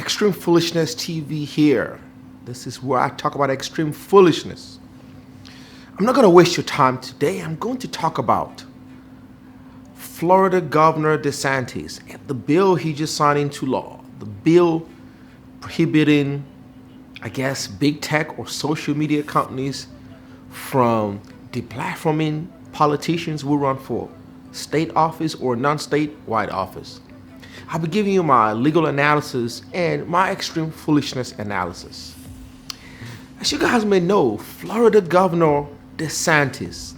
Extreme Foolishness TV here. This is where I talk about extreme foolishness. I'm not going to waste your time today. I'm going to talk about Florida Governor DeSantis and the bill he just signed into law. The bill prohibiting, I guess, big tech or social media companies from deplatforming politicians who run for state office or non-statewide office. I'll be giving you my legal analysis and my extreme foolishness analysis. As you guys may know, Florida Governor DeSantis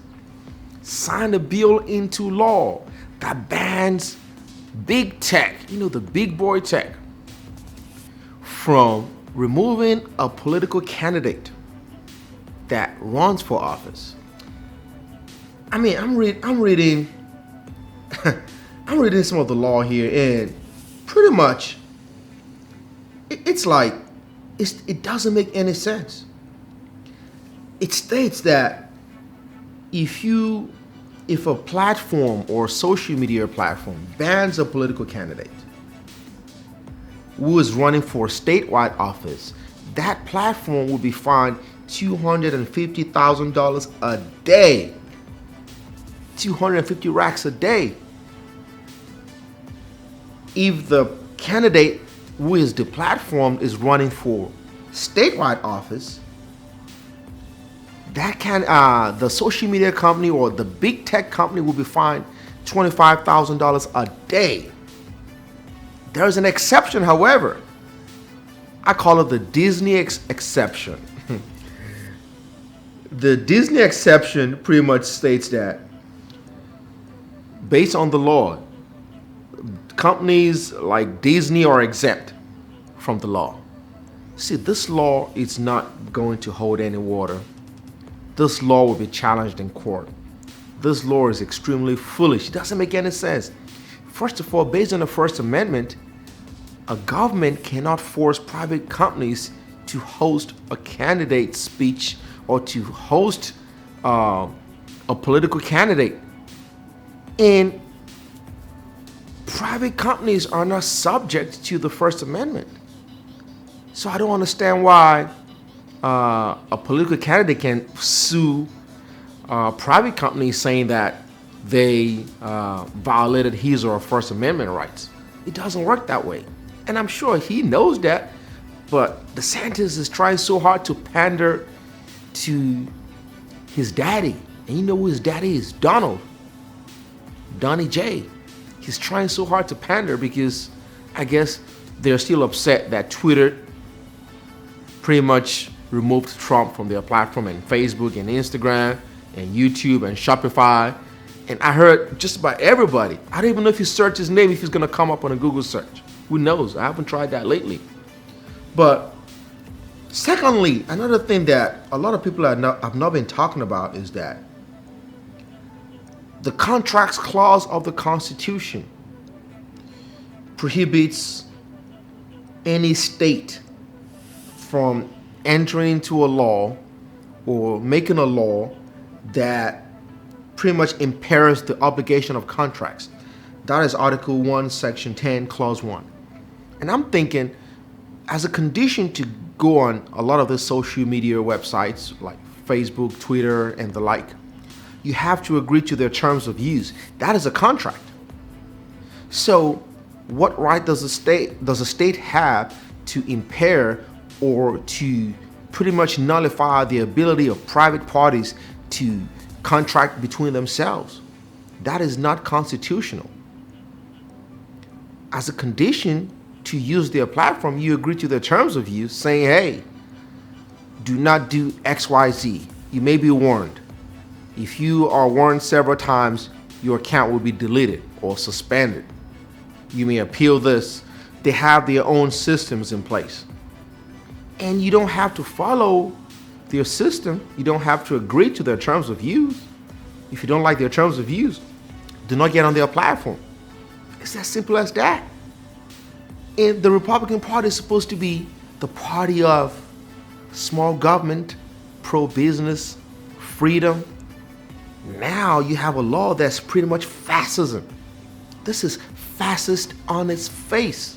signed a bill into law that bans big tech, the big boy tech, from removing a political candidate that runs for office. I'm reading I'm reading some of the law here, and pretty much it doesn't make any sense. It states that if a platform or social media platform bans a political candidate who is running for a statewide office, that platform will be fined $250,000 a day. 250 racks a day. If the candidate who is deplatformed is running for statewide office, the social media company or the big tech company will be fined $25,000 a day. There's an exception, however. I call it the Disney exception. The Disney exception pretty much states that, based on the law, companies like Disney are exempt from the law. See, this law is not going to hold any water. This law will be challenged in court. This law is extremely foolish. It doesn't make any sense. First of all, based on the First Amendment, a government cannot force private companies to host a candidate speech or to host a political candidate. And private companies are not subject to the First Amendment. So I don't understand why a political candidate can sue private companies saying that they violated his or her First Amendment rights. It doesn't work that way. And I'm sure he knows that, but DeSantis is trying so hard to pander to his daddy. And you know who his daddy is? Donnie J. He's trying so hard to pander because I guess they're still upset that Twitter pretty much removed Trump from their platform, and Facebook and Instagram and YouTube and Shopify. And I heard just about everybody. I don't even know if you search his name, if he's going to come up on a Google search. Who knows? I haven't tried that lately. But secondly, another thing that a lot of people have not been talking about is that the Contracts Clause of the Constitution prohibits any state from entering into a law or making a law that pretty much impairs the obligation of contracts. That is Article 1, Section 10, Clause 1. And I'm thinking, as a condition to go on a lot of the social media websites like Facebook, Twitter, and the like, you have to agree to their terms of use. That is a contract. So what right does a state have to impair or to pretty much nullify the ability of private parties to contract between themselves? That is not constitutional. As a condition to use their platform, you agree to their terms of use saying, hey, do not do X, Y, Z. You may be warned. If you are warned several times, your account will be deleted or suspended. You may appeal this. They have their own systems in place. And you don't have to follow their system. You don't have to agree to their terms of use. If you don't like their terms of use, do not get on their platform. It's as simple as that. And the Republican Party is supposed to be the party of small government, pro-business, freedom. Now you have a law that's pretty much fascism. This is fascist on its face.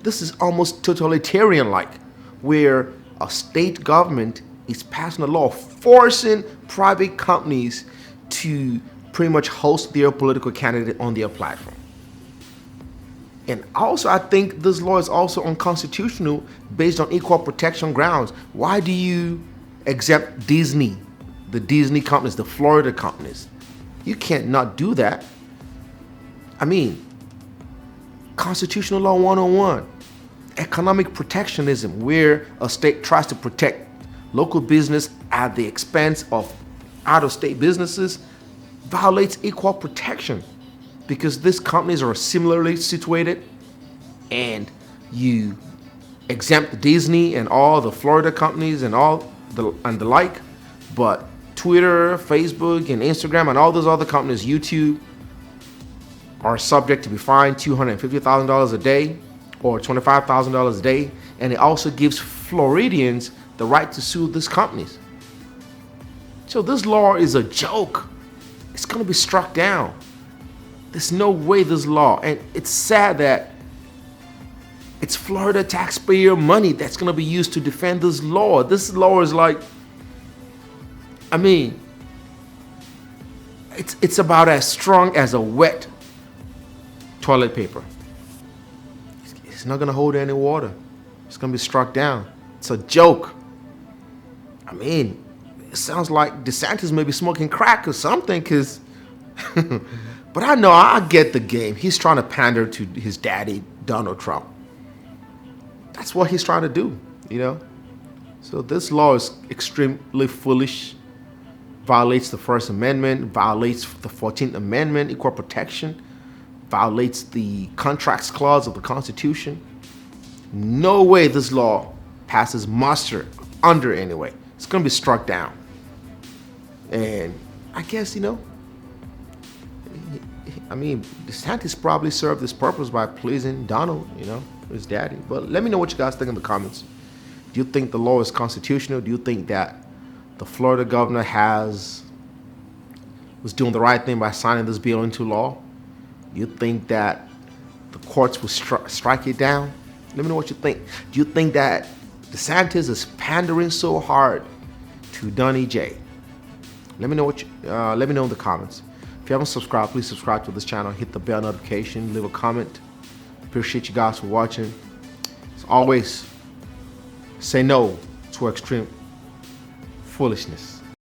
This is almost totalitarian-like, where a state government is passing a law forcing private companies to pretty much host their political candidate on their platform. And also, I think this law is also unconstitutional based on equal protection grounds. Why do you exempt Disney, the Disney companies, the Florida companies? You can't not do that. I mean, constitutional law 101, economic protectionism, where a state tries to protect local business at the expense of out-of-state businesses, violates equal protection because these companies are similarly situated, and you exempt Disney and all the Florida companies and the like, but Twitter, Facebook, and Instagram and all those other companies, YouTube, are subject to be fined $250,000 a day or $25,000 a day, and it also gives Floridians the right to sue these companies. So this law is a joke. It's going to be struck down. There's no way this law, and it's sad that it's Florida taxpayer money that's going to be used to defend this law. This law is like, I mean, it's about as strong as a wet toilet paper. It's not going to hold any water. It's going to be struck down. It's a joke. I mean, it sounds like DeSantis may be smoking crack or something, because but I know, I get the game. He's trying to pander to his daddy, Donald Trump. That's what he's trying to do, you know? So this law is extremely foolish, violates the First Amendment, violates the 14th Amendment, equal protection, violates the contracts clause of the Constitution. No way this law passes muster under anyway. It's going to be struck down. And I guess, you know, I mean, DeSantis probably served this purpose by pleasing Donald, you know, his daddy. But let me know what you guys think in the comments. Do you think the law is constitutional? Do you think that the Florida governor was doing the right thing by signing this bill into law? Do you think that the courts will strike it down? Let me know what you think. Do you think that DeSantis is pandering so hard to Donnie J? Let me know let me know in the comments. If you haven't subscribed, please subscribe to this channel. Hit the bell notification. Leave a comment. Appreciate you guys for watching. As always, say no to extreme foolishness.